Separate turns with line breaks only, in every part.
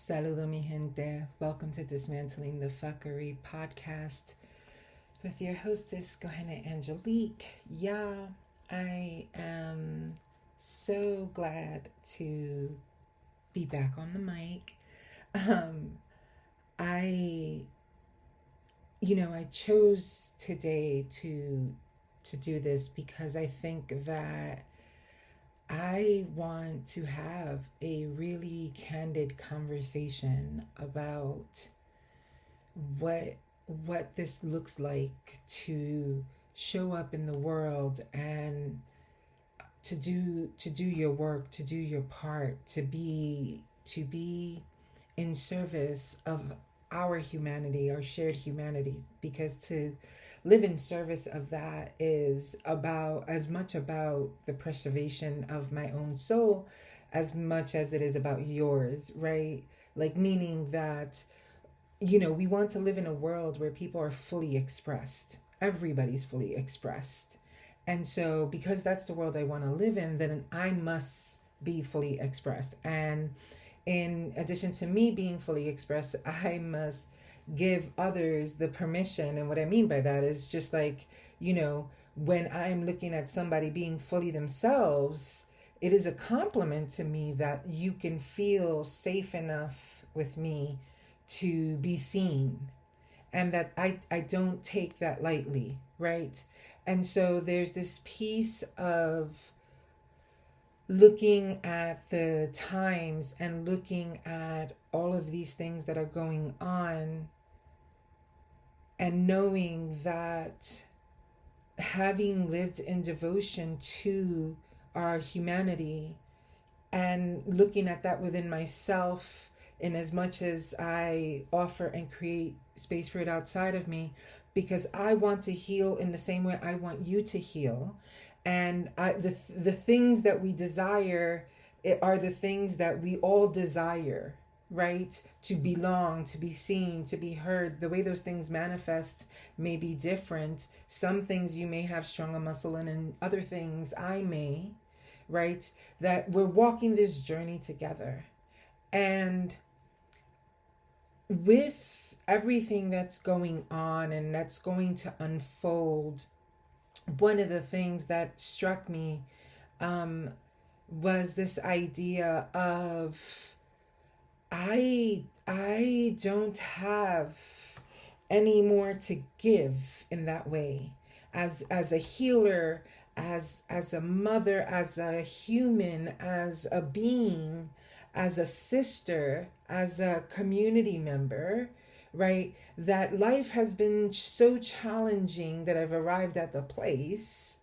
Saludo mi gente. Welcome to Dismantling the Fuckery podcast with your hostess, Gohanna Angelique. Yeah, I am so glad to be back on the mic. Um, I, I chose today to do this because I think that I want to have a really candid conversation about what what this looks like to show up in the world and to do your work, to do your part, to be in service of our humanity, our shared humanity, because to live in service of that is about as much about the preservation of my own soul as much as it is about yours, right? Like, meaning that, we want to live in a world where people are fully expressed. Everybody's fully expressed. And so, because that's the world I want to live in, then I must be fully expressed. And in addition to me being fully expressed, I must give others the permission. And what I mean by that is just like, when I'm looking at somebody being fully themselves, it is a compliment to me that you can feel safe enough with me to be seen, and that I don't take that lightly, right? And so there's this piece of looking at the times and looking at all of these things that are going on and knowing that having lived in devotion to our humanity and looking at that within myself, in as much as I offer and create space for it outside of me, because I want to heal in the same way I want you to heal. And the things that we desire are the things that we all desire, right? To belong, to be seen, to be heard. The way those things manifest may be different. Some things you may have stronger muscle in, and other things I may, right? That we're walking this journey together. And with everything that's going on and that's going to unfold, one of the things that struck me was this idea of I don't have any more to give in that way, as a healer, as a mother, as a human, as a being, as a sister, as a community member, right? That life has been so challenging that I've arrived at the place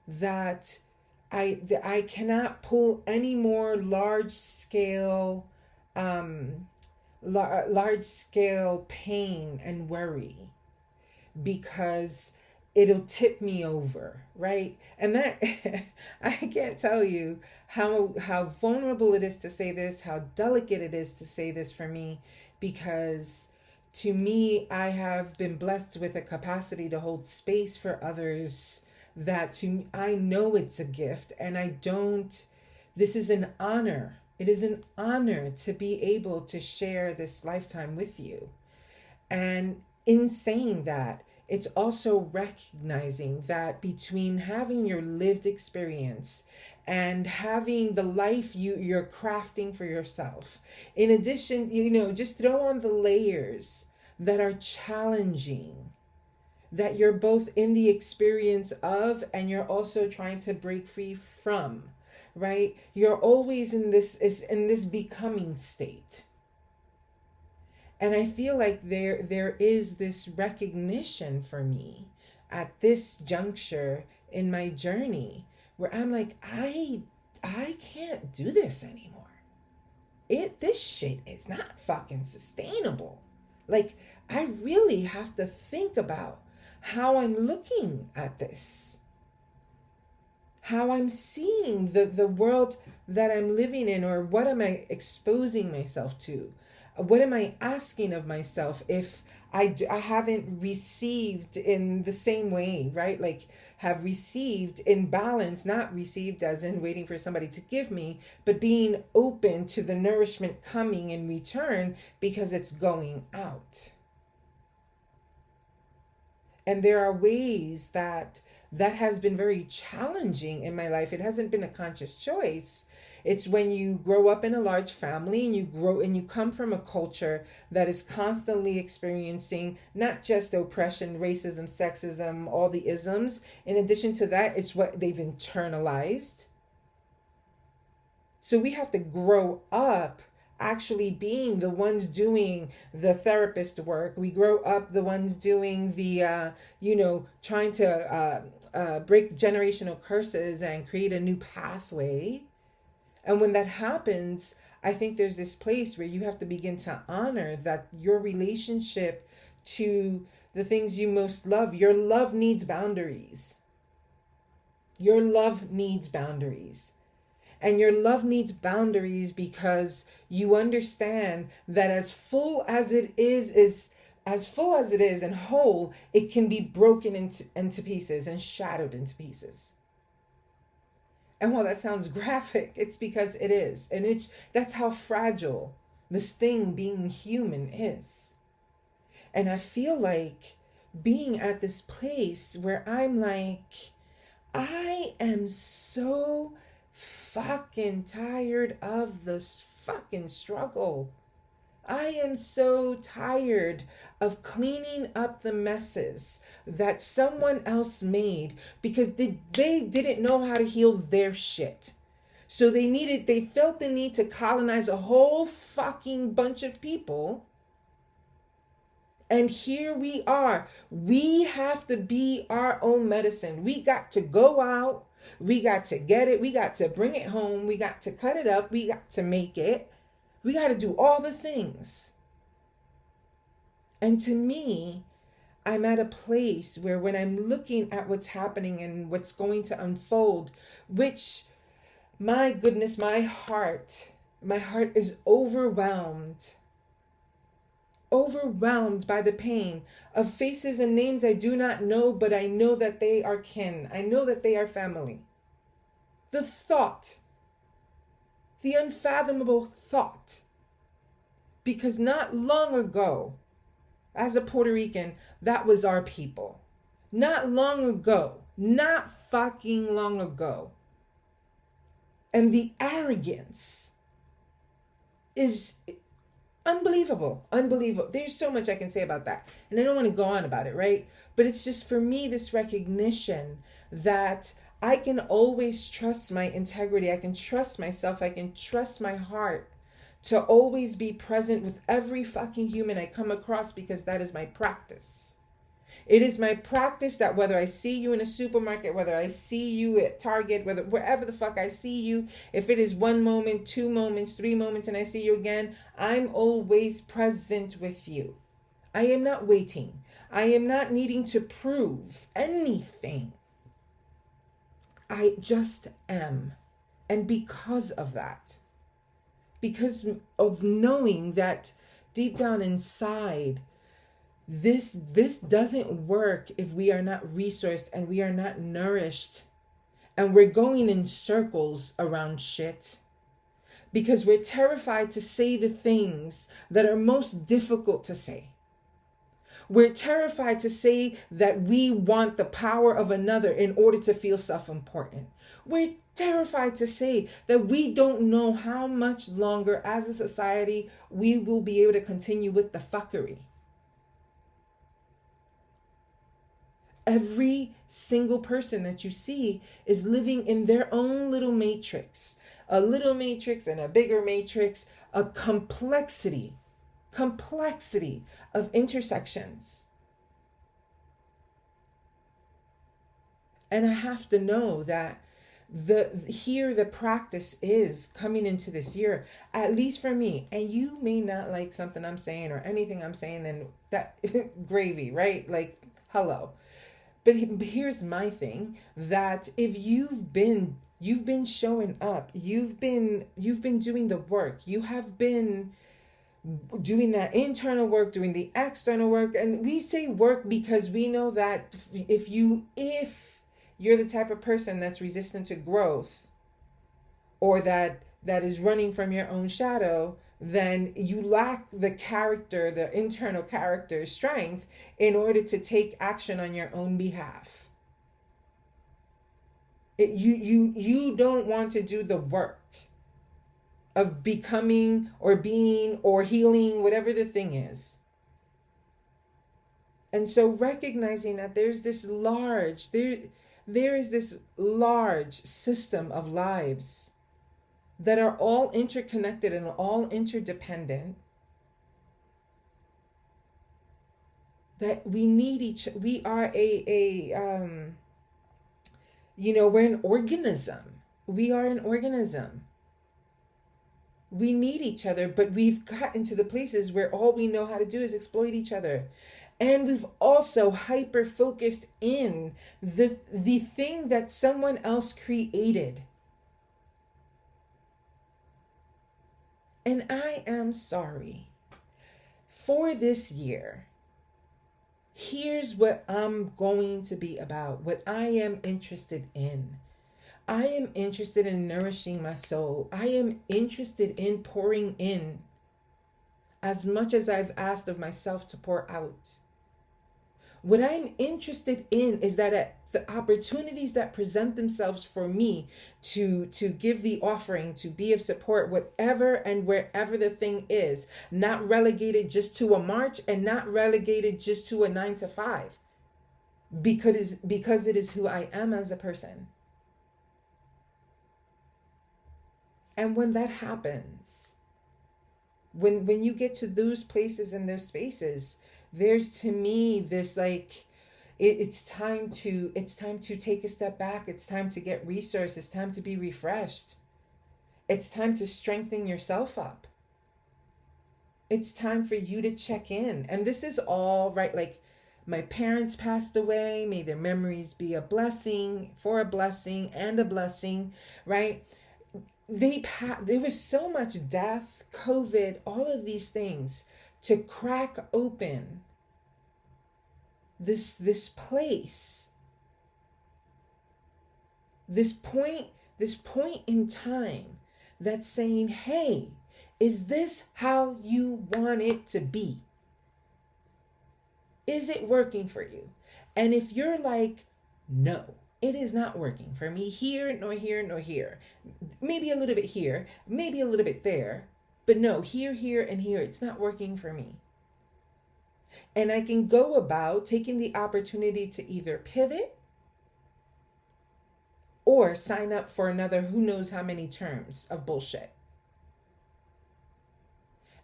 that I cannot pull any more large scale pain and worry, because it'll tip me over, right? And that I can't tell you how vulnerable it is to say this, how delicate it is to say this for me, because to me, I have been blessed with a capacity to hold space for others that I know it's a gift, and this is an honor. It is an honor to be able to share this lifetime with you. And in saying that, it's also recognizing that between having your lived experience and having the life you're crafting for yourself, in addition, just throw on the layers that are challenging, that you're both in the experience of and you're also trying to break free from, right? You're always in this becoming state. And I feel like there is this recognition for me at this juncture in my journey where I'm like, I can't do this anymore. This shit is not fucking sustainable. Like, I really have to think about how I'm looking at this, how I'm seeing the world that I'm living in, or what am I exposing myself to? What am I asking of myself if I haven't received in the same way, right? Like, have received in balance, not received as in waiting for somebody to give me, but being open to the nourishment coming in return because it's going out. And there are ways that has been very challenging in my life. It hasn't been a conscious choice. It's when you grow up in a large family and you come from a culture that is constantly experiencing not just oppression, racism, sexism, all the isms. In addition to that, it's what they've internalized. So we have to grow up actually being the ones doing the therapist work. We grow up the ones doing the, trying to break generational curses and create a new pathway. And when that happens, I think there's this place where you have to begin to honor that your relationship to the things you most love, your love needs boundaries. Your love needs boundaries. And your love needs boundaries because you understand that as full as it is and whole, it can be broken into pieces and shattered into pieces. And while that sounds graphic, it's because it is. And that's how fragile this thing being human is. And I feel like being at this place where I'm like, I am so fucking tired of this fucking struggle. I am so tired of cleaning up the messes that someone else made because they didn't know how to heal their shit. So they felt the need to colonize a whole fucking bunch of people. And here we are. We have to be our own medicine. We got to go out. We got to get it. We got to bring it home. We got to cut it up. We got to make it. We got to do all the things. And to me, I'm at a place where when I'm looking at what's happening and what's going to unfold, which, my goodness, my heart is overwhelmed by the pain of faces and names I do not know, but I know that they are kin. I know that they are family. The thought, the unfathomable thought, because not long ago, as a Puerto Rican, that was our people. Not long ago, not fucking long ago. And the arrogance is unbelievable. There's so much I can say about that. And I don't want to go on about it, right? But it's just for me this recognition that I can always trust my integrity. I can trust myself. I can trust my heart to always be present with every fucking human I come across because that is my practice. It is my practice that whether I see you in a supermarket, whether I see you at Target, wherever the fuck I see you, if it is 1 moment, 2 moments, 3 moments, and I see you again, I'm always present with you. I am not waiting. I am not needing to prove anything. I just am. And because of that, because of knowing that deep down inside, this doesn't work if we are not resourced and we are not nourished and we're going in circles around shit because we're terrified to say the things that are most difficult to say. We're terrified to say that we want the power of another in order to feel self-important. We're terrified to say that we don't know how much longer as a society we will be able to continue with the fuckery. Every single person that you see is living in their own little matrix, a little matrix and a bigger matrix, a complexity of intersections. And I have to know that the practice is coming into this year, at least for me, and you may not like something I'm saying or anything I'm saying, and that gravy, right? Like, hello. But here's my thing, that if you've been showing up, you've been doing the work, you have been doing that internal work, doing the external work. And we say work because we know that if you're the type of person that's resistant to growth, or that is running from your own shadow, then you lack the character, the internal character strength in order to take action on your own behalf. You don't want to do the work of becoming or being or healing, whatever the thing is. And so recognizing that there is this large system of lives that are all interconnected and all interdependent, that we need we are we're an organism. We are an organism. We need each other, but we've gotten to the places where all we know how to do is exploit each other. And we've also hyper focused in the thing that someone else created. And I am sorry. For this year, here's what I'm going to be about, what I am interested in. I am interested in nourishing my soul. I am interested in pouring in as much as I've asked of myself to pour out. What I'm interested in is that the opportunities that present themselves for me to give the offering, to be of support, whatever and wherever the thing is, not relegated just to a march and not relegated just to a 9 to 5, because it is who I am as a person. And when that happens, when you get to those places and those spaces, there's, to me, this it's time to take a step back. It's time to get resourced. It's time to be refreshed. It's time to strengthen yourself up. It's time for you to check in. And this is all right. Like, my parents passed away. May their memories be a blessing, for a blessing and a blessing, right? There was so much death, COVID, all of these things to crack open this place, this point in time that's saying, hey, is this how you want it to be? Is it working for you? And if you're like, no, it is not working for me here, nor here, nor here, maybe a little bit here, maybe a little bit there, but no, here, and here, it's not working for me. And I can go about taking the opportunity to either pivot or sign up for another who knows how many terms of bullshit.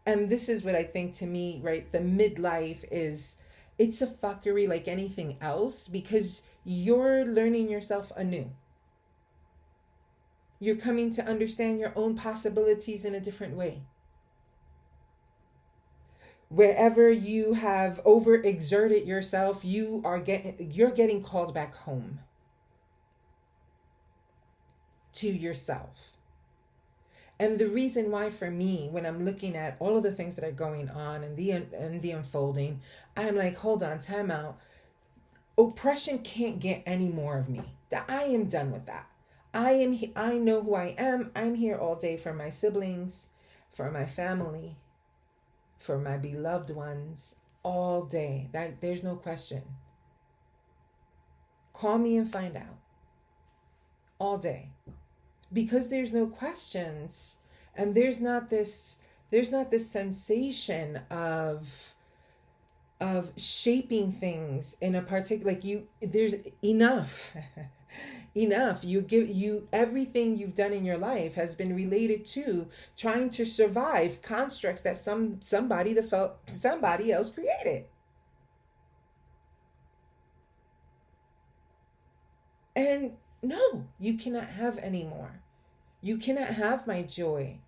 And this is what I think, to me, right, the midlife is, it's a fuckery like anything else, because you're learning yourself anew. You're coming to understand your own possibilities in a different way. Wherever you have overexerted yourself, you're getting called back home to yourself. And the reason why, for me, when I'm looking at all of the things that are going on and the unfolding, I'm like, hold on, time out. Oppression can't get any more of me. I am done with that. I know who I am. I'm here all day for my siblings, for my family, for my beloved ones, all day. There's no question. Call me and find out. All day. Because there's no questions, and there's not this sensation of shaping things in a particular, there's enough. Enough. Everything you've done in your life has been related to trying to survive constructs that somebody else created. And no, you cannot have any more. You cannot have my joy.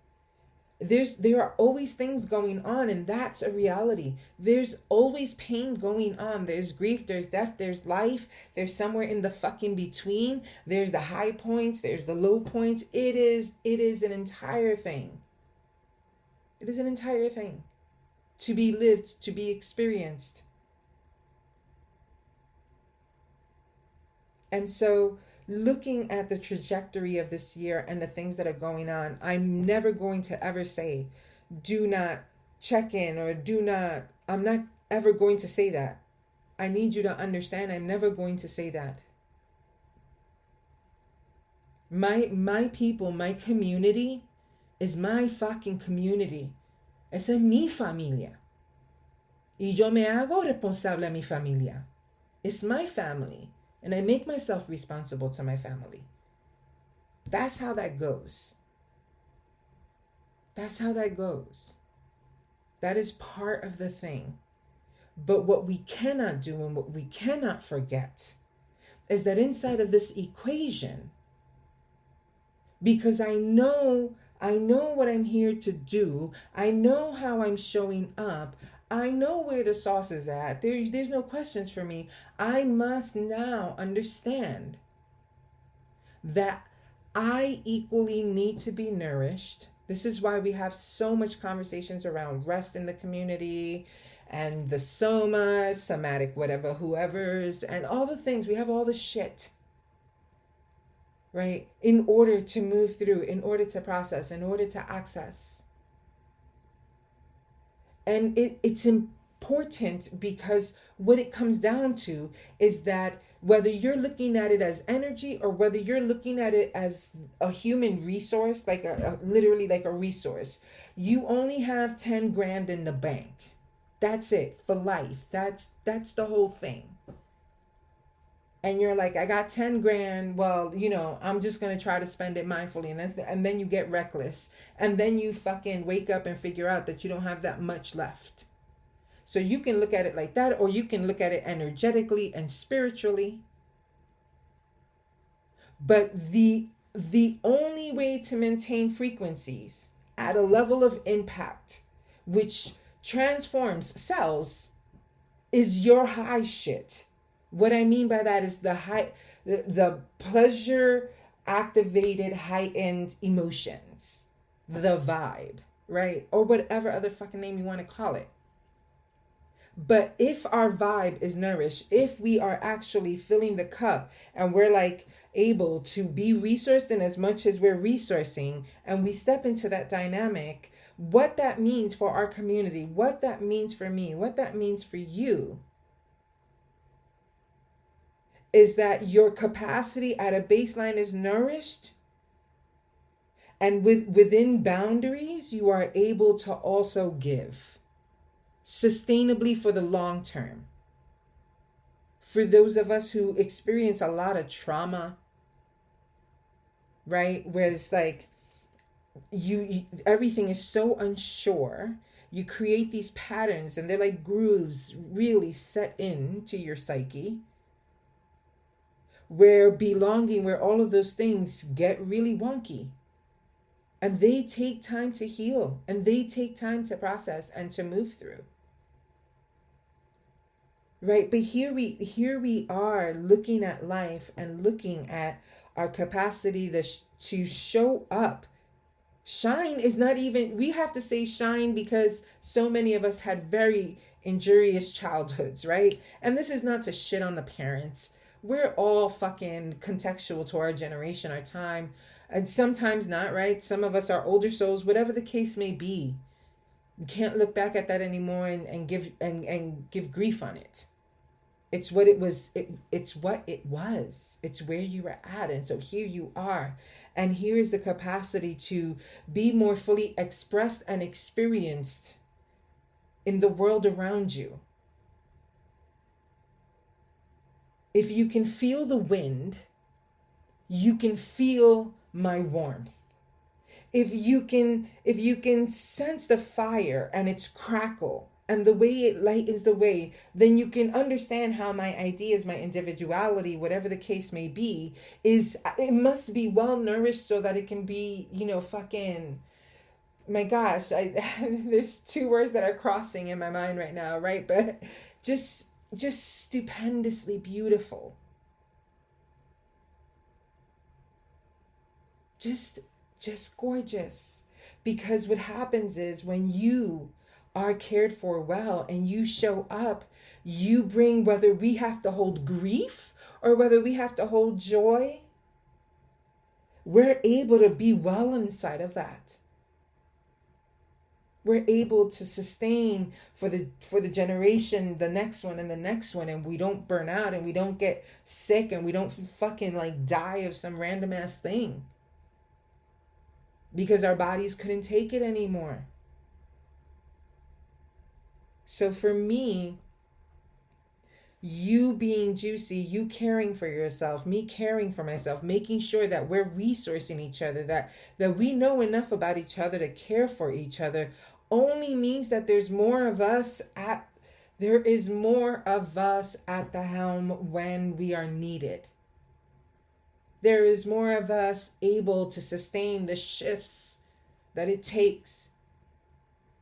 There are always things going on, and that's a reality. There's always pain going on. There's grief, there's death, there's life. There's somewhere in the fucking between. There's the high points, there's the low points. It is an entire thing. It is an entire thing. to be lived, to be experienced. And so, looking at the trajectory of this year and the things that are going on, I'm never going to ever say, do not check in, or do not, I'm not ever going to say that. I need you to understand, I'm never going to say that. My people, my community is my fucking community. Esa es mi familia. Y yo me hago responsable a mi familia. It's my family. And I make myself responsible to my family. That's how that goes. That's how that goes. That is part of the thing. But what we cannot do and what we cannot forget is that inside of this equation, because I know what I'm here to do, I know how I'm showing up, I know where the sauce is at, there's no questions for me. I must now understand that I equally need to be nourished. This is why we have so much conversations around rest in the community and the somas, somatic whatever, whoever's, and all the things. We have all the shit, right? In order to move through, in order to process, in order to access. And it's important because what it comes down to is that whether you're looking at it as energy or whether you're looking at it as a human resource, like literally like a resource, you only have 10 grand in the bank. That's it for life. That's the whole thing. And you're like, I got 10 grand. Well, I'm just going to try to spend it mindfully. And then you get reckless. And then you fucking wake up and figure out that you don't have that much left. So you can look at it like that, or you can look at it energetically and spiritually. But the only way to maintain frequencies at a level of impact, which transforms cells, is your high shit. What I mean by that is the pleasure activated heightened emotions, the vibe, right? Or whatever other fucking name you want to call it. But if our vibe is nourished, if we are actually filling the cup and we're like able to be resourced in as much as we're resourcing, and we step into that dynamic, what that means for our community, what that means for me, what that means for you, is that your capacity at a baseline is nourished, and within boundaries, you are able to also give sustainably for the long term. For those of us who experience a lot of trauma, right, where it's like you everything is so unsure, you create these patterns and they're like grooves really set into your psyche, where belonging, where all of those things get really wonky. And they take time to heal, and they take time to process and to move through. Right? But here we are looking at life and looking at our capacity to show up. Shine is not even, we have to say shine because so many of us had very injurious childhoods, right? And this is not to shit on the parents. We're all fucking contextual to our generation, our time, and sometimes not, right? Some of us are older souls, whatever the case may be. You can't look back at that anymore and give grief on it. It's what it was. It's what it was. It's where you were at. And so here you are. And here's the capacity to be more fully expressed and experienced in the world around you. If you can feel the wind, you can feel my warmth. If you can sense the fire and its crackle and the way it lightens the way, then you can understand how my ideas, my individuality, whatever the case may be, it must be well nourished so that it can be, fucking, my gosh, there's two words that are crossing in my mind right now, right? But just stupendously beautiful. Just gorgeous. Because what happens is when you are cared for well and you show up, you bring, whether we have to hold grief or whether we have to hold joy, we're able to be well inside of that. We're able to sustain for the generation, the next one and the next one, and we don't burn out and we don't get sick and we don't fucking like die of some random ass thing because our bodies couldn't take it anymore. So for me, you being juicy, you caring for yourself, me caring for myself, making sure that we're resourcing each other, that we know enough about each other to care for each other, only means that there is more of us at the helm when we are needed. There is more of us able to sustain the shifts that it takes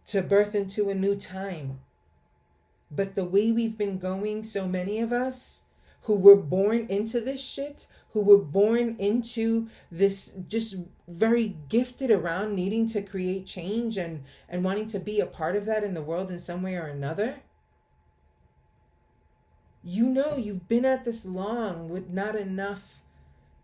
to birth into a new time. But the way we've been going, so many of us who were born into this shit, who were born into this, just very gifted around needing to create change and wanting to be a part of that in the world in some way or another. You know, you've been at this long with not enough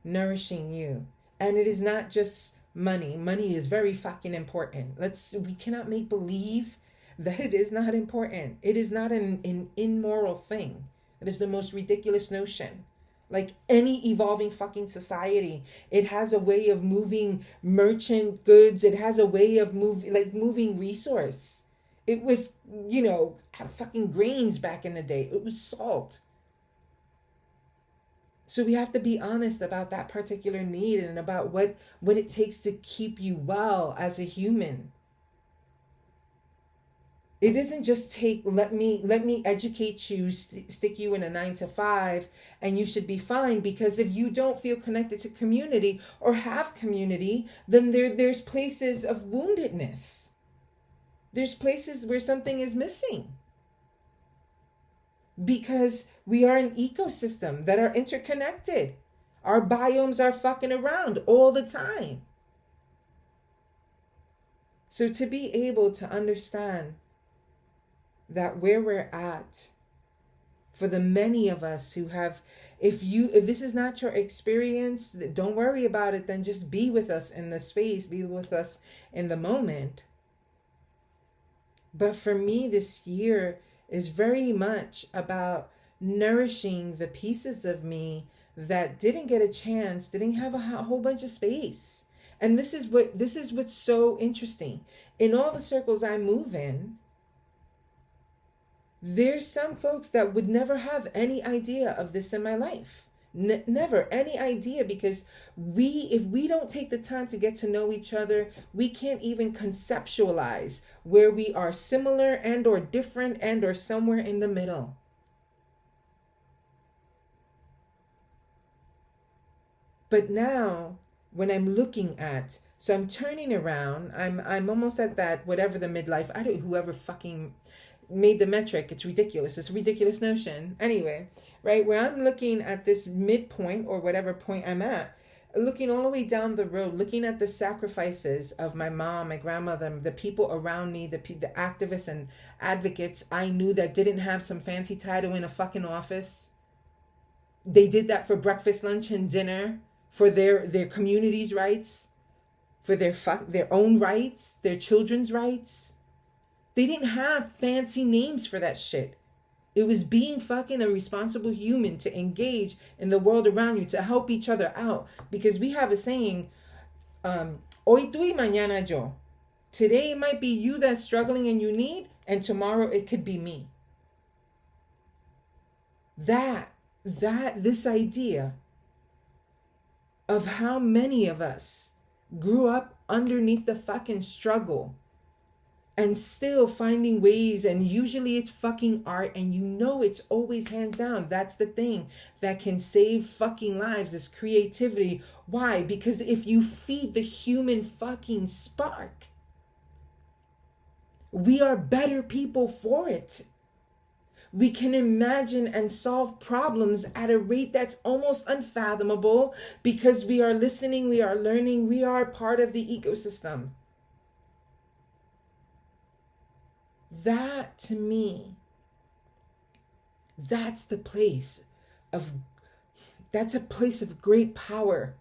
nourishing you. And it is not just money. Money is very fucking important. We cannot make believe that it is not important. It is not an immoral thing. It is the most ridiculous notion. Like any evolving fucking society, it has a way of moving merchant goods. It has a way of moving resource. It was, fucking grains back in the day. It was salt. So we have to be honest about that particular need and about what it takes to keep you well as a human. It isn't just let me educate you, stick you in a 9-to-5 and you should be fine, because if you don't feel connected to community or have community, then there's places of woundedness. There's places where something is missing. Because we are an ecosystem that are interconnected. Our biomes are fucking around all the time. So to be able to understand that where we're at, for the many of us who have, if this is not your experience, don't worry about it, then just be with us in the space, be with us in the moment. But for me, this year is very much about nourishing the pieces of me that didn't get a chance, didn't have a whole bunch of space. And this is what's so interesting. In all the circles I move in, there's some folks that would never have any idea of this in my life. Never any idea, because if we don't take the time to get to know each other, we can't even conceptualize where we are similar and or different and or somewhere in the middle. But now when I'm looking at, so I'm turning around, I'm almost at that, whatever the midlife, whoever fucking made the metric, it's ridiculous. It's a ridiculous notion. Anyway, right, where I'm looking at this midpoint or whatever point I'm at, looking all the way down the road, looking at the sacrifices of my mom, my grandmother, the people around me, the activists and advocates I knew that didn't have some fancy title in a fucking office. They did that for breakfast, lunch, and dinner, for their community's rights, for their own rights, their children's rights. They didn't have fancy names for that shit. It was being fucking a responsible human, to engage in the world around you, to help each other out. Because we have a saying, hoy tú y mañana yo. Today it might be you that's struggling and you need, and tomorrow it could be me. This idea of how many of us grew up underneath the fucking struggle and still finding ways, and usually it's fucking art, and it's always hands down. That's the thing that can save fucking lives, is creativity. Why? Because if you feed the human fucking spark, we are better people for it. We can imagine and solve problems at a rate that's almost unfathomable, because we are listening, we are learning, we are part of the ecosystem. That to me, that's the place of, that's a place of great power.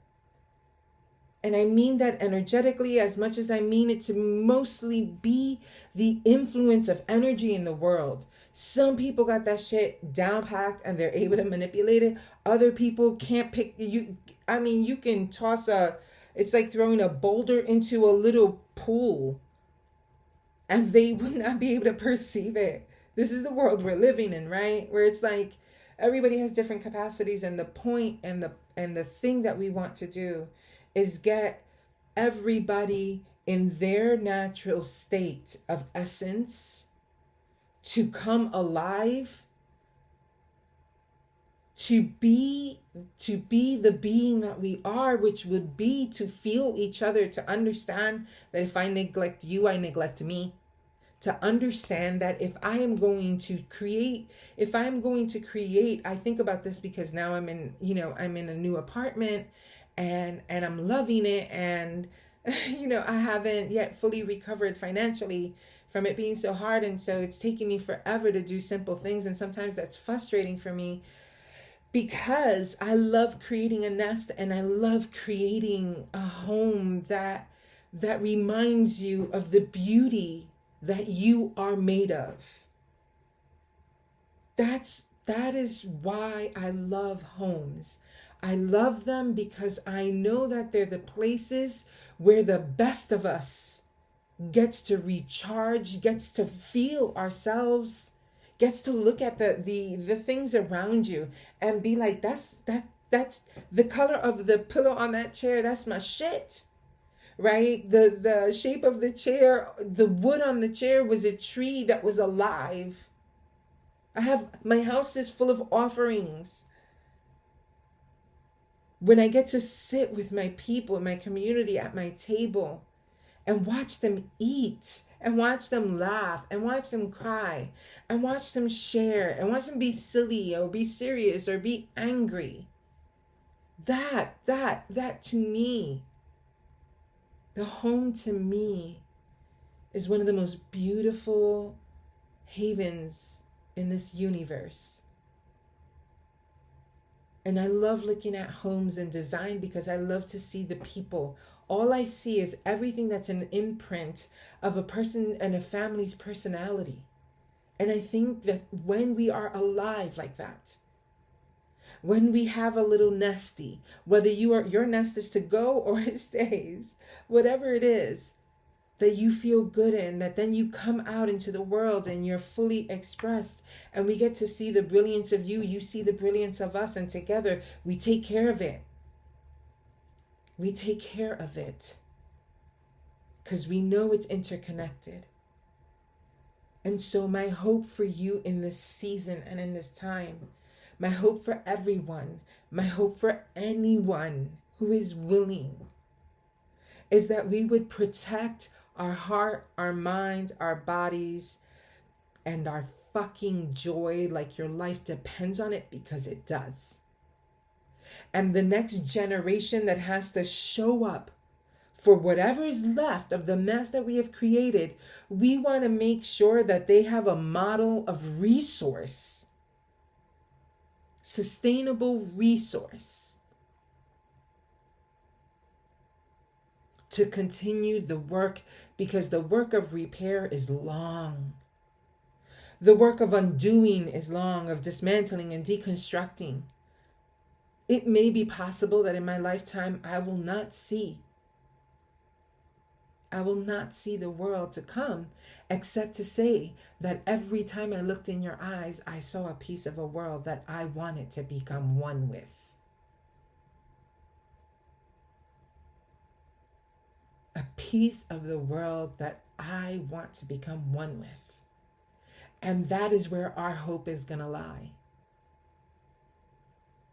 And I mean that energetically as much as I mean it to mostly be the influence of energy in the world. Some people got that shit down packed and they're able to manipulate it. Other people can't pick you. I mean, you can toss it's like throwing a boulder into a little pool and they would not be able to perceive it. This is the world we're living in, right? Where it's like everybody has different capacities, and the point and the thing that we want to do is get everybody in their natural state of essence to come alive, to be the being that we are, which would be to feel each other, to understand that if I neglect you, I neglect me. To understand that if I am going to create, I think about this because now I'm in a new apartment and I'm loving it, and I haven't yet fully recovered financially from it being so hard, and so it's taking me forever to do simple things, and sometimes that's frustrating for me because I love creating a nest and I love creating a home that reminds you of the beauty that you are made of. That is why I love homes. I love them because I know that they're the places where the best of us gets to recharge, gets to feel ourselves, gets to look at the things around you and be like, that's the color of the pillow on that chair, that's my shit. Right? The shape of the chair, the wood on the chair was a tree that was alive. My house is full of offerings. When I get to sit with my people in my community at my table and watch them eat and watch them laugh and watch them cry and watch them share and watch them be silly or be serious or be angry, that to me, the home to me is one of the most beautiful havens in this universe. And I love looking at homes and design because I love to see the people. All I see is everything that's an imprint of a person and a family's personality. And I think that when we are alive like that, when we have a little nesty, whether your nest is to go or it stays, whatever it is that you feel good in, that then you come out into the world and you're fully expressed, and we get to see the brilliance of you, you see the brilliance of us, and together we take care of it. We take care of it because we know it's interconnected. And so my hope for you in this season and in this time, my hope for everyone, my hope for anyone who is willing, is that we would protect our heart, our mind, our bodies, and our fucking joy like your life depends on it, because it does. And the next generation that has to show up for whatever is left of the mess that we have created, we want to make sure that they have a model of resource. Sustainable resource to continue the work, because the work of repair is long. The work of undoing is long, of dismantling and deconstructing. It may be possible that in my lifetime I will not see the world to come, except to say that every time I looked in your eyes, I saw a piece of a world that I wanted to become one with. A piece of the world that I want to become one with. And that is where our hope is going to lie.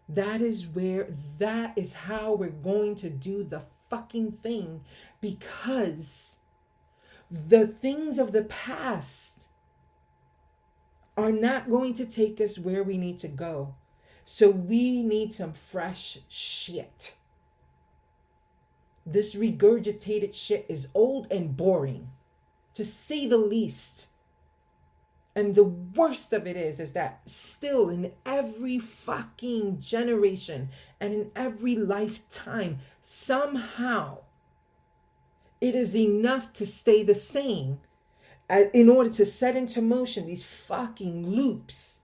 That is how we're going to do the fucking thing, because the things of the past are not going to take us where we need to go. So we need some fresh shit. This regurgitated shit is old and boring, to say the least. And the worst of it is that still in every fucking generation and in every lifetime, somehow it is enough to stay the same in order to set into motion these fucking loops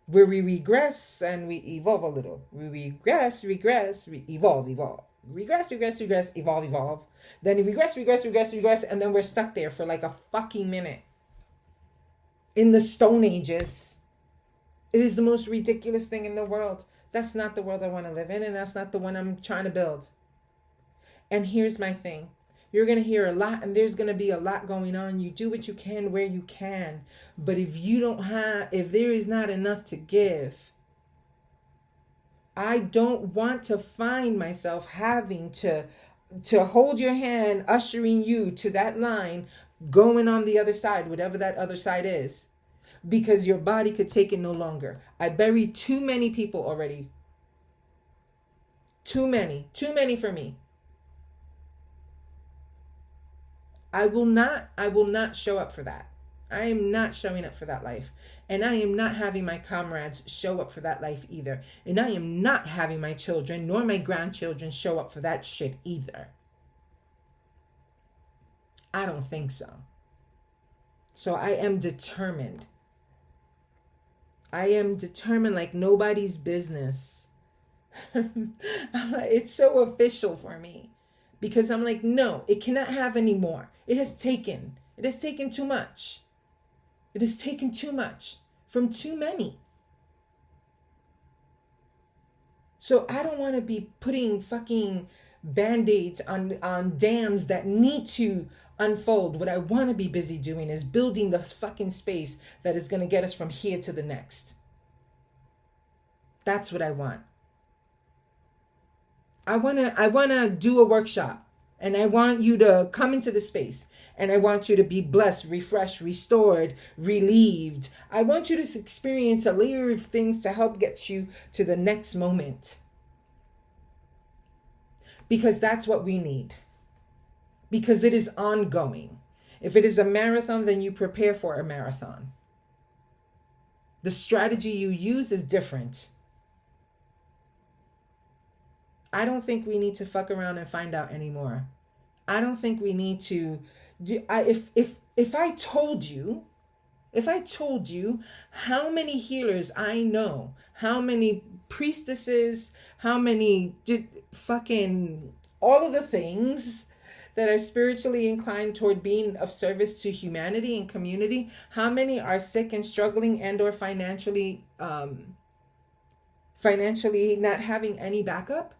where we regress and we evolve a little. We regress, evolve. Regress, evolve. Then we regress, and then we're stuck there for like a fucking minute. In the Stone Ages. It is the most ridiculous thing in the world. That's not the world I want to live in, and that's not the one I'm trying to build. And here's my thing. You're going to hear a lot, and there's going to be a lot going on. You do what you can where you can. But if there is not enough to give, I don't want to find myself having to hold your hand, ushering you to that line, going on the other side, whatever that other side is, because your body could take it no longer. I buried too many people already. Too many for me. I will not show up for that. I am not showing up for that life. And I am not having my comrades show up for that life either. And I am not having my children nor my grandchildren show up for that shit either. I don't think so. So I am determined. Like nobody's business. It's so official for me. Because I'm like, no, it cannot have any more. It has taken too much. It has taken too much from too many. So I don't want to be putting fucking band-aids on dams that need to unfold. What I want to be busy doing is building the fucking space that is going to get us from here to the next. That's what I want. I want to do a workshop, and I want you to come into the space, and I want you to be blessed, refreshed, restored, relieved. I want you to experience a layer of things to help get you to the next moment. Because that's what we need. Because it is ongoing. If it is a marathon, then you prepare for a marathon. The strategy you use is different. I don't think we need to fuck around and find out anymore. I don't think we need to do. If I told you how many healers I know, how many priestesses, how many fucking all of the things that are spiritually inclined toward being of service to humanity and community, how many are sick and struggling and or financially not having any backup?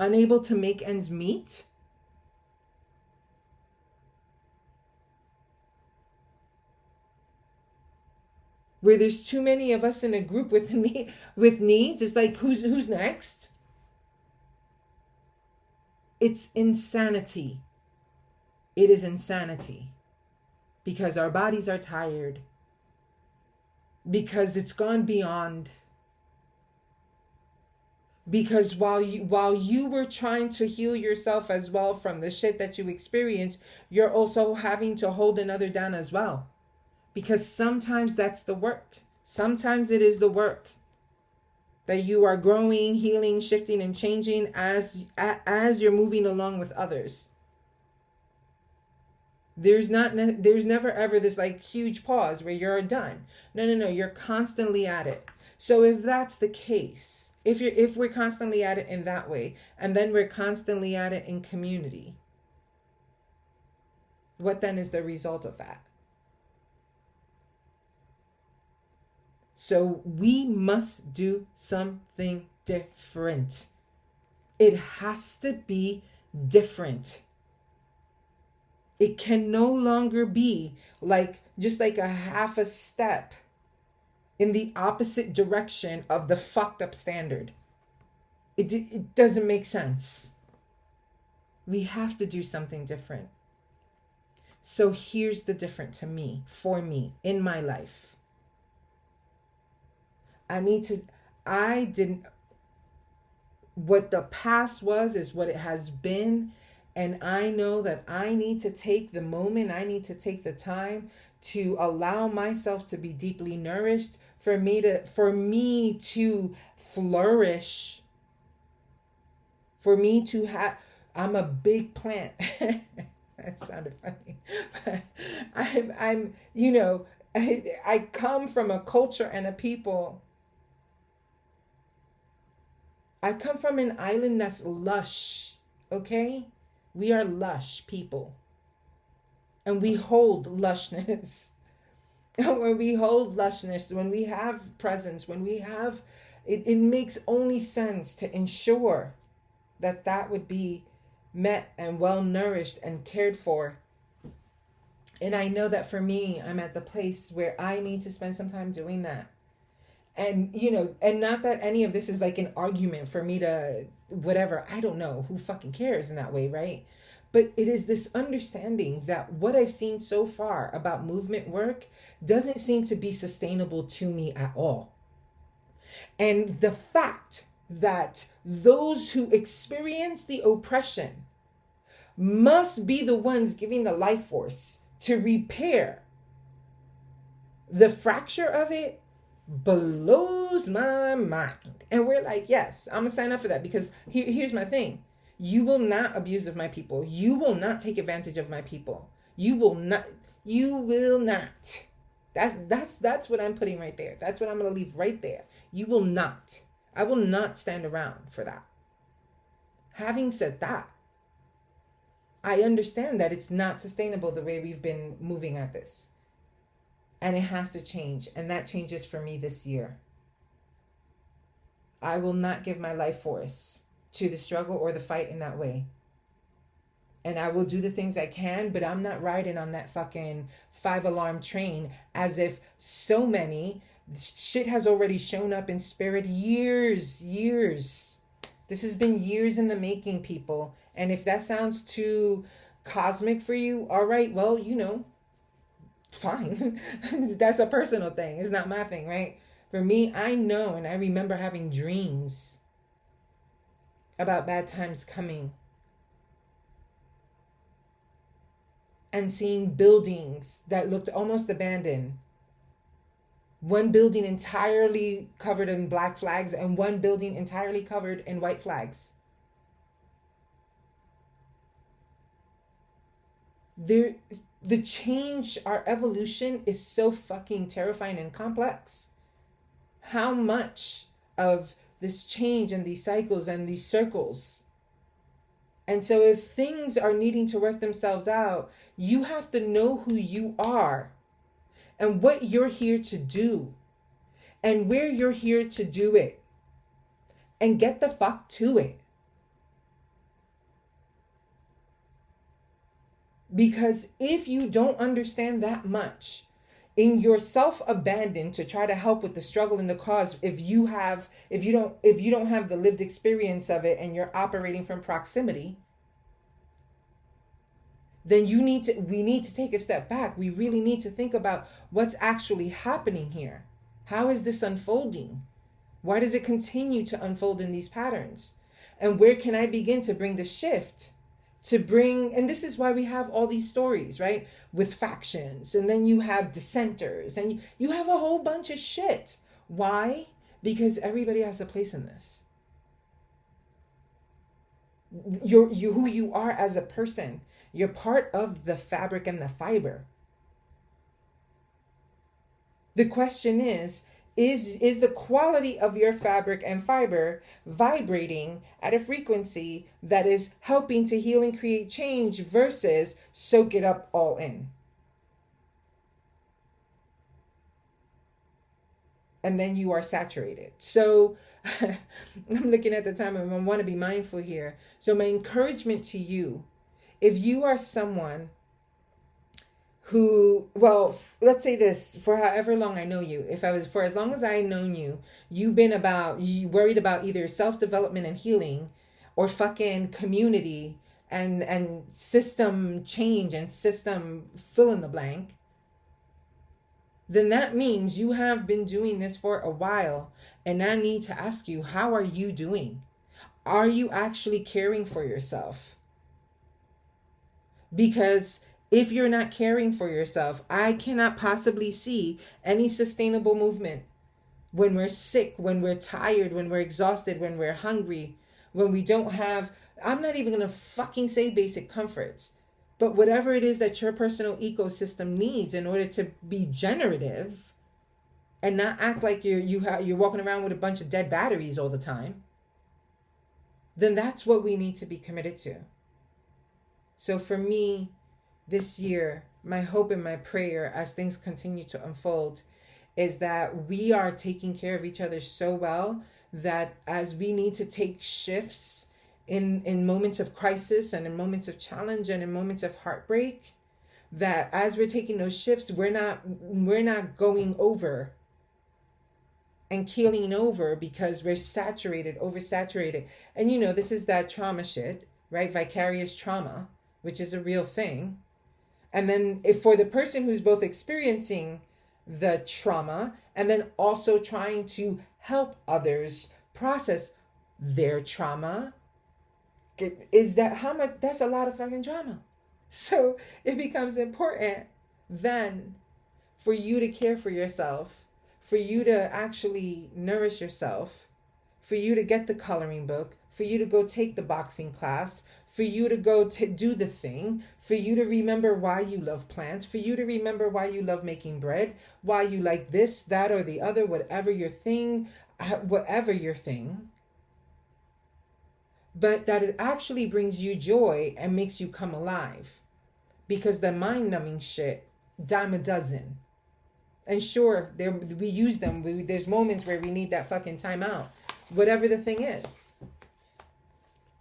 Unable to make ends meet? Where there's too many of us in a group with needs, it's like, who's next? It's insanity. It is insanity. Because our bodies are tired. Because it's gone beyond. Because while you were trying to heal yourself as well from the shit that you experienced, you're also having to hold another down as well. Because sometimes that's the work. Sometimes it is the work. That you are growing, healing, shifting, and changing as you're moving along with others. There's never ever this like huge pause where you're done. No, you're constantly at it. So if that's the case, if we're constantly at it in that way, and then we're constantly at it in community, what then is the result of that? So we must do something different. It has to be different. It can no longer be just like a half a step in the opposite direction of the fucked up standard. It doesn't make sense. We have to do something different. So here's the different to me, for me, in my life. What the past was is what it has been. And I know that I need to take the moment, I need to take the time to allow myself to be deeply nourished, for me to flourish, for me to have, I'm a big plant. That sounded funny. But I'm I come from a culture and a people. I come from an island that's lush, okay? We are lush people. And we hold lushness. And when we hold lushness, when we have presence, when we have, it makes only sense to ensure that that would be met and well nourished and cared for. And I know that for me, I'm at the place where I need to spend some time doing that. And, and not that any of this is like an argument for me to whatever. I don't know. Who fucking cares in that way, right? But it is this understanding that what I've seen so far about movement work doesn't seem to be sustainable to me at all. And the fact that those who experience the oppression must be the ones giving the life force to repair the fracture of it blows my mind. And we're like, yes, I'm gonna sign up for that, because here's my thing. You will not abuse of my people. You will not take advantage of my people. You will not. That's what I'm putting right there. That's what I'm going to leave right there. You will not. I will not stand around for that. Having said that, I understand that it's not sustainable the way we've been moving at this. And it has to change. And that changes for me this year. I will not give my life force to the struggle or the fight in that way. And I will do the things I can, but I'm not riding on that fucking 5-alarm train as if so many shit has already shown up in spirit years. This has been years in the making, people. And if that sounds too cosmic for you, all right, well, fine. That's a personal thing. It's not my thing, right? For me, I know, and I remember having dreams about bad times coming and seeing buildings that looked almost abandoned. One building entirely covered in black flags and one building entirely covered in white flags. The change, our evolution is so fucking terrifying and complex. How much of this change and these cycles and these circles. And so if things are needing to work themselves out, you have to know who you are and what you're here to do and where you're here to do it, and get the fuck to it. Because if you don't understand that much, in your self-abandon to try to help with the struggle and the cause, if you don't have the lived experience of it and you're operating from proximity, then we need to take a step back. We really need to think about what's actually happening here. How is this unfolding? Why does it continue to unfold in these patterns? And where can I begin to bring the shift? And this is why we have all these stories, right? With factions, and then you have dissenters, and you have a whole bunch of shit. Why? Because everybody has a place in this. You who you are as a person, you're part of the fabric and the fiber. The question is the quality of your fabric and fiber vibrating at a frequency that is helping to heal and create change versus soak it up all in? And then you are saturated. So I'm looking at the time and I want to be mindful here. So my encouragement to you, if you are someone who, well, let's say this, for however long I know you, for as long as I've known you, you worried about either self-development and healing or fucking community and system change and system fill in the blank, then that means you have been doing this for a while. And I need to ask you, how are you doing? Are you actually caring for yourself? Because if you're not caring for yourself, I cannot possibly see any sustainable movement when we're sick, when we're tired, when we're exhausted, when we're hungry, when we don't have, I'm not even going to fucking say basic comforts, but whatever it is that your personal ecosystem needs in order to be generative and not act like you're walking around with a bunch of dead batteries all the time, then that's what we need to be committed to. So for me, this year, my hope and my prayer as things continue to unfold is that we are taking care of each other so well that as we need to take shifts in moments of crisis and in moments of challenge and in moments of heartbreak, that as we're taking those shifts, we're not going over and keeling over because we're oversaturated. And this is that trauma shit, right? Vicarious trauma, which is a real thing. And then if for the person who's both experiencing the trauma and then also trying to help others process their trauma, is that how much? That's a lot of fucking trauma. So it becomes important then for you to care for yourself, for you to actually nourish yourself, for you to get the coloring book, for you to go take the boxing class, for you to go to do the thing, for you to remember why you love plants, for you to remember why you love making bread, why you like this, that, or the other, whatever your thing, but that it actually brings you joy and makes you come alive. Because the mind-numbing shit, dime a dozen. And sure, we use them. There's moments where we need that fucking time out, whatever the thing is.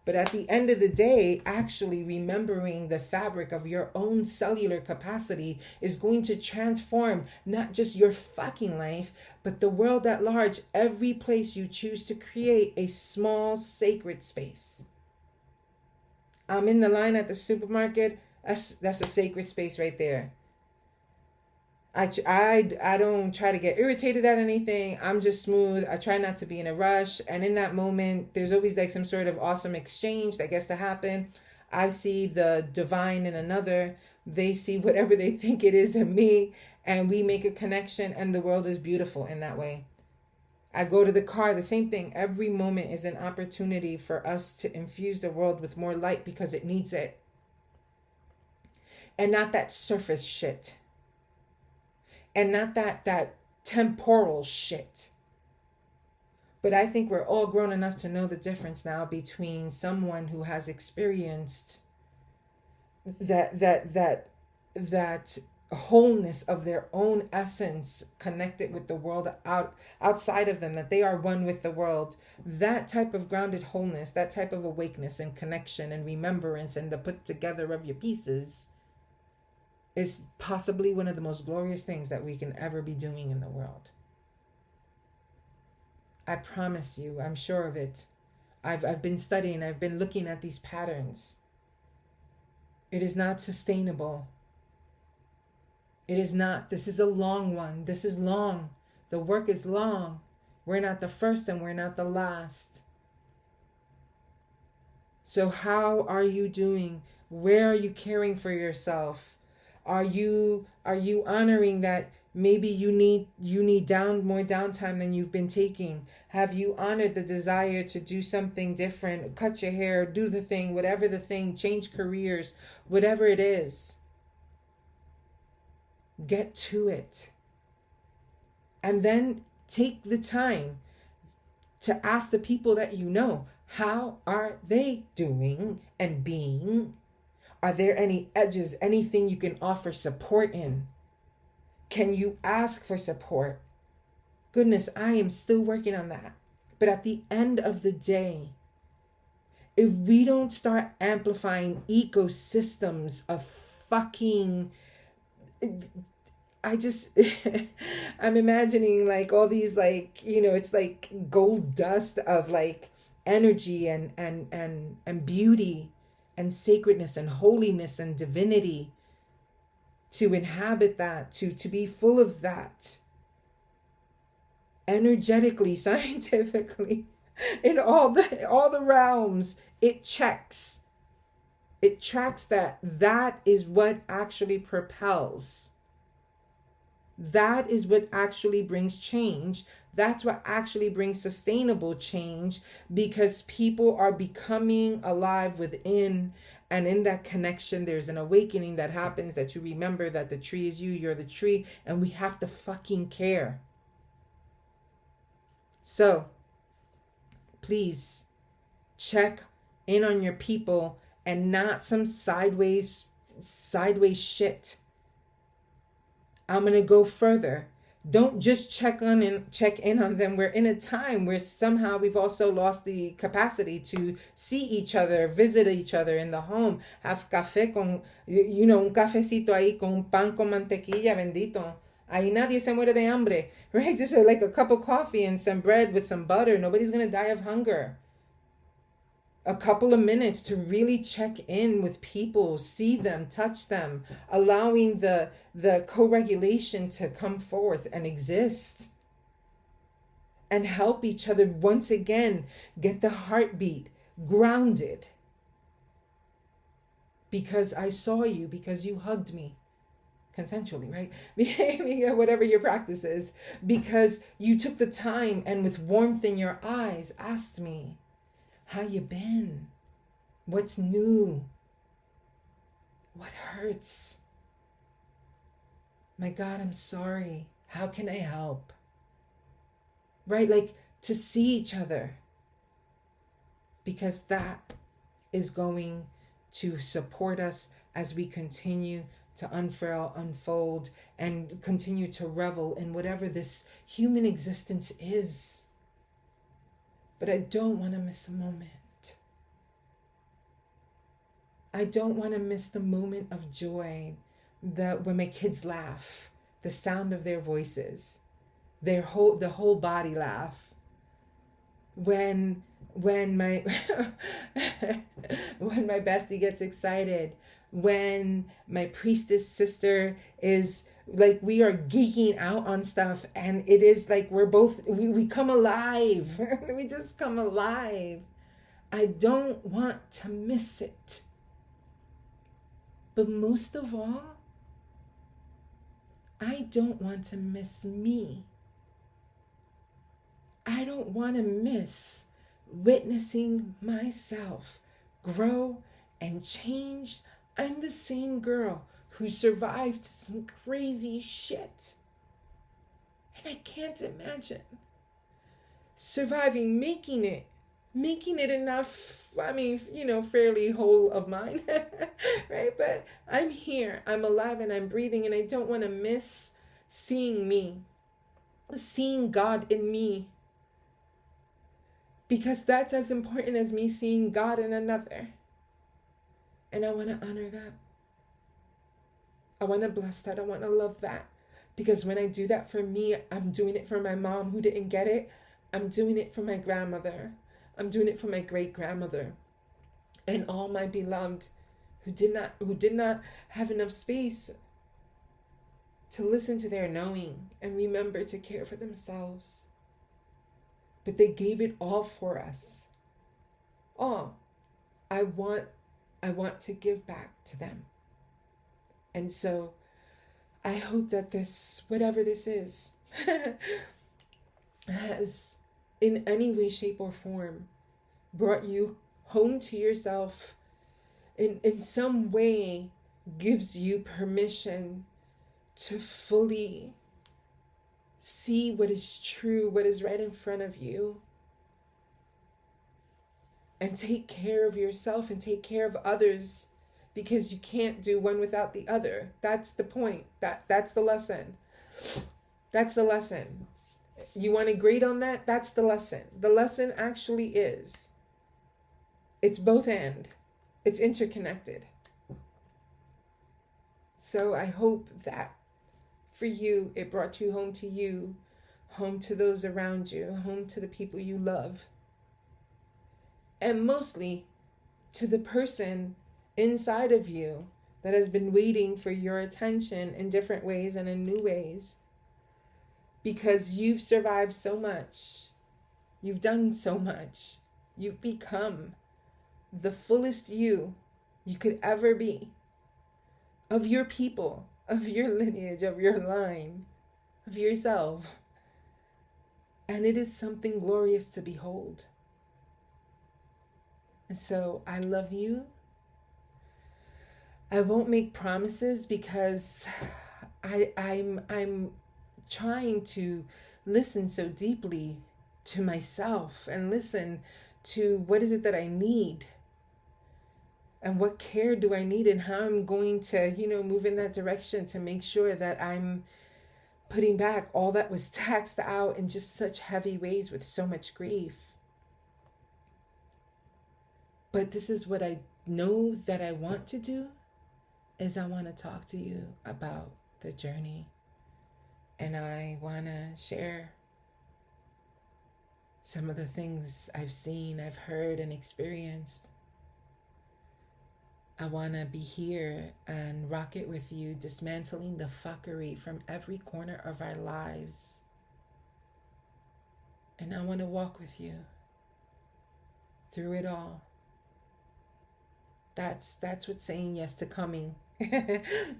But at the end of the day, actually remembering the fabric of your own cellular capacity is going to transform not just your fucking life, but the world at large. Every place you choose to create a small sacred space. I'm in the line at the supermarket. That's a sacred space right there. I don't try to get irritated at anything. I'm just smooth. I try not to be in a rush. And in that moment, there's always like some sort of awesome exchange that gets to happen. I see the divine in another. They see whatever they think it is in me. And we make a connection. And the world is beautiful in that way. I go to the car, the same thing. Every moment is an opportunity for us to infuse the world with more light because it needs it. And not that surface shit. And not that temporal shit. But I think we're all grown enough to know the difference now between someone who has experienced that wholeness of their own essence connected with the world outside of them, that they are one with the world. That type of grounded wholeness, that type of awakeness and connection and remembrance and the put together of your pieces is possibly one of the most glorious things that we can ever be doing in the world. I promise you, I'm sure of it. I've been studying, I've been looking at these patterns. It is not sustainable. It is not. This is a long one. This is long. The work is long. We're not the first and we're not the last. So how are you doing? Where are you caring for yourself? Are you honoring that maybe you need more downtime than you've been taking? Have you honored the desire to do something different, cut your hair, do the thing, whatever the thing, change careers, whatever it is? Get to it. And then take the time to ask the people that you know, how are they doing and being? Are there any edges, anything you can offer support in? Can you ask for support? Goodness, I am still working on that. But at the end of the day, if we don't start amplifying ecosystems of fucking... I'm imagining like all these like, it's like gold dust of like energy and beauty and sacredness and holiness and divinity to inhabit that, to be full of that energetically, scientifically, in all the realms. It checks. It tracks that. That is what actually propels. That is what actually brings change. That's what actually brings sustainable change, because people are becoming alive within. And in that connection, there's an awakening that happens, that you remember that the tree is you, you're the tree, and we have to fucking care. So please check in on your people, and not some sideways shit. I'm going to go further. Don't just check in on them. We're in a time where somehow we've also lost the capacity to see each other, visit each other in the home, have café con, un cafecito ahí con pan con mantequilla, bendito. Ahí nadie se muere de hambre, right? Just like a cup of coffee and some bread with some butter. Nobody's going to die of hunger. A couple of minutes to really check in with people, see them, touch them, allowing the co-regulation to come forth and exist, and help each other once again get the heartbeat grounded. Because I saw you, because you hugged me consensually, right? Whatever your practice is, because you took the time and with warmth in your eyes asked me, how you been? What's new? What hurts? My God, I'm sorry. How can I help? Right? Like, to see each other. Because that is going to support us as we continue to unfurl, unfold, and continue to revel in whatever this human existence is. But I don't want to miss a moment. I don't want to miss the moment of joy, when my kids laugh, the sound of their voices, the whole body laugh. When my when my bestie gets excited, when my priestess sister is like, we are geeking out on stuff, and it is like we come alive. We just come alive. I don't want to miss it. But most of all, I don't want to miss me. I don't want to miss witnessing myself grow and change. I'm the same girl who survived some crazy shit. And I can't imagine surviving, making it enough, fairly whole of mine, right? But I'm here, I'm alive, and I'm breathing, and I don't want to miss seeing me, seeing God in me, because that's as important as me seeing God in another. And I want to honor that. I want to bless that. I want to love that. Because when I do that for me, I'm doing it for my mom who didn't get it. I'm doing it for my grandmother. I'm doing it for my great-grandmother. And all my beloved who did not have enough space to listen to their knowing and remember to care for themselves. But they gave it all for us. All. I want to give back to them. And so I hope that this, whatever this is, has in any way, shape, or form brought you home to yourself, in some way gives you permission to fully see what is true, what is right in front of you, and take care of yourself and take care of others, because you can't do one without the other. That's the point. That's the lesson. That's the lesson. You want to grade on that? That's the lesson. The lesson actually is, it's both and. It's interconnected. So I hope that for you, it brought you, home to those around you, home to the people you love. And mostly to the person inside of you that has been waiting for your attention in different ways and in new ways. Because you've survived so much. You've done so much. You've become the fullest you you could ever be, of your people, of your lineage, of your line, of yourself. And it is something glorious to behold. And so I love you. I won't make promises because I'm trying to listen so deeply to myself and listen to what is it that I need and what care do I need and how I'm going to, move in that direction to make sure that I'm putting back all that was taxed out in just such heavy ways with so much grief. But this is what I know that I want to do, is I want to talk to you about the journey. And I want to share some of the things I've seen, I've heard, and experienced. I want to be here and rock it with you, dismantling the fuckery from every corner of our lives. And I want to walk with you through it all. That's what saying yes to coming.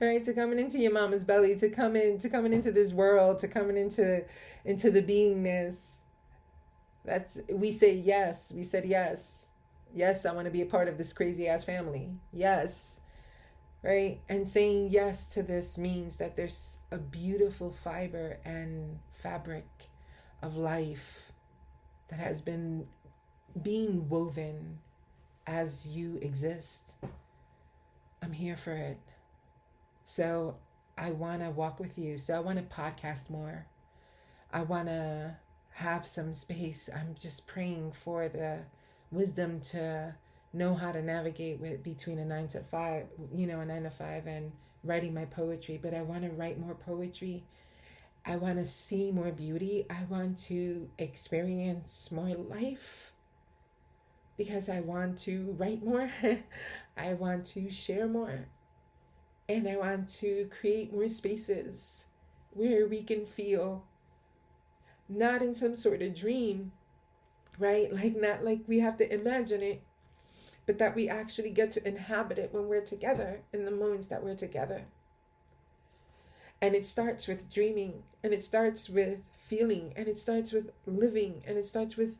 Right? To coming into your mama's belly, to coming into this world, to coming into the beingness. We say yes. We said yes. Yes, I want to be a part of this crazy ass family. Yes. Right? And saying yes to this means that there's a beautiful fiber and fabric of life that has been being woven as you exist. I'm here for it. So I want to walk with you. So I want to podcast more. I want to have some space. I'm just praying for the wisdom to know how to navigate between a 9 to 5, a 9 to 5 and writing my poetry. But I want to write more poetry. I want to see more beauty. I want to experience more life because I want to write more. I want to share more. And I want to create more spaces where we can feel not in some sort of dream, right? Not like we have to imagine it, but that we actually get to inhabit it when we're together, in the moments that we're together. And it starts with dreaming, and it starts with feeling, and it starts with living, and it starts with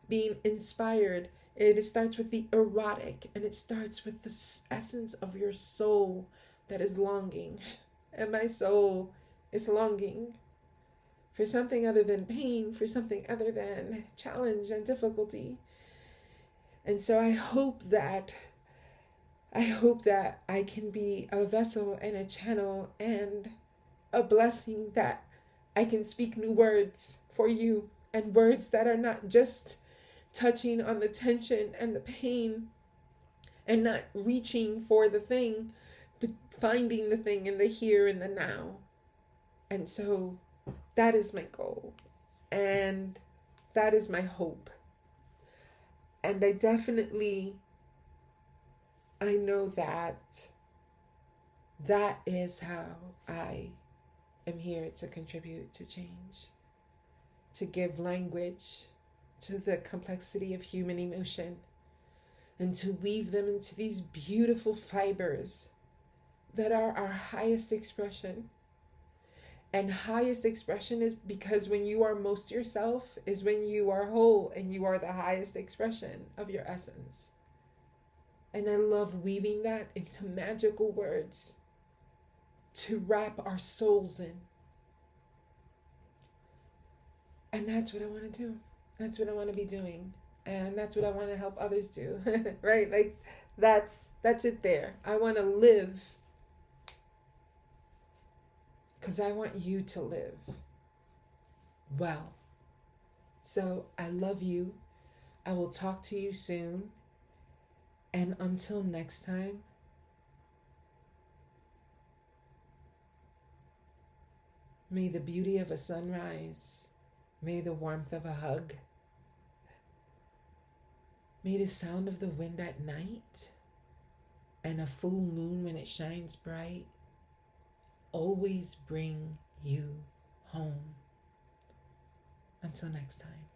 being inspired. It starts with the erotic, and it starts with the essence of your soul that is longing. And my soul is longing for something other than pain, for something other than challenge and difficulty. And so I hope that I can be a vessel and a channel and a blessing, that I can speak new words for you, and words that are not just touching on the tension and the pain and not reaching for the thing, but finding the thing in the here and the now. And so that is my goal, and that is my hope. And I know that is how I am here to contribute to change, to give language to the complexity of human emotion, and to weave them into these beautiful fibers that are our highest expression. And highest expression is because when you are most yourself is when you are whole, and you are the highest expression of your essence. And I love weaving that into magical words to wrap our souls in. And that's what I want to do. That's what I want to be doing. And that's what I want to help others do. Right? That's it there. I want to live because I want you to live well. So I love you. I will talk to you soon. And until next time, may the beauty of a sunrise, may the warmth of a hug, may the sound of the wind at night and a full moon when it shines bright always bring you home. Until next time.